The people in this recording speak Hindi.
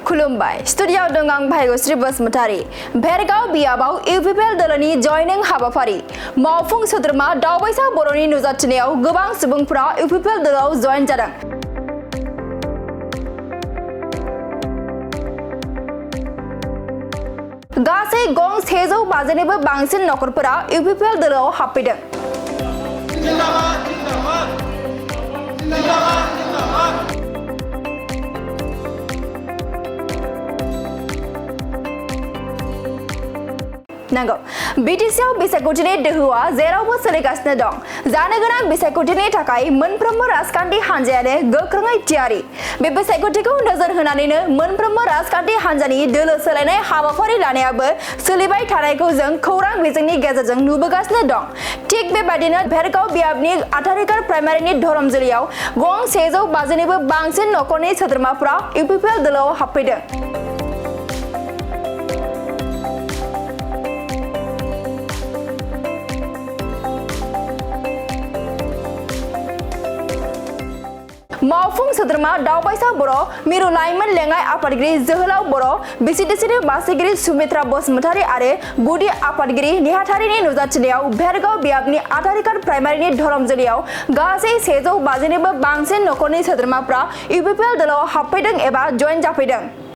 खुलुमबाय स्टुडियाव दं आं भायगश्री बसुमतारी भेरगाव बियाबाव इउपिपिएल दलनि जयनिं हाबाफारि मावफुं सोद्रोमा दावबायसा बर'नि नुजाथिनायाव गोबां सुबुंफोरा इउपिपिएल दलाव जयेन जादों। गासै गं 150निबो बांसिन नखरफोरा इउपिपिएल दलाव हाबफैदों। नंगौ बिटिसिआव बिसायख'थिनि दोहौआ जेरावबो सोलिगासिनो दं। जानो गोनां बिसायख'थिनि थाखाय मोनफ्रोमबो राजखान्थि हान्जायानो गोख्रोङै थियारि। बे बिसायख'थिखौ नोजोर होनानैनो मोनफ्रोमबो राजखान्थि हान्जानि दोलो सोलायनाय हाबाफारि लानायाबो सोलिबाय थानायखौ जों खौरां बिजोंनि गेजेरजों नुबोगासिनो दं। थिग बेबायदिनो भेरगाव बियाबनि 18 प्राइमारिनि धरमजुलियाव गं 150निबो बांसिन नखरनि सोद्रोमाफोरा इउपिपिएल दलाव हाबफैदों। मावफुं सोद्रोमा दावबायसा बर' मिरु लाइमोन लेङाइ आफादगिरि जोहोलाव बर' बिसिडिसिनि बासिगिरि सुमित्रा बसुमतारी आरो गुदि आफादगिरि नेहाथारिनि नुजाथिनायाव भेरगाव बियाबनि 18 प्राइमारिनि धरमजुलियाव गासै 150निबो बांसिन नखरनि सोद्रोमाफ्रा इउपिपिएल दलाव हाबफैदों एबा जयेन जाफैदों।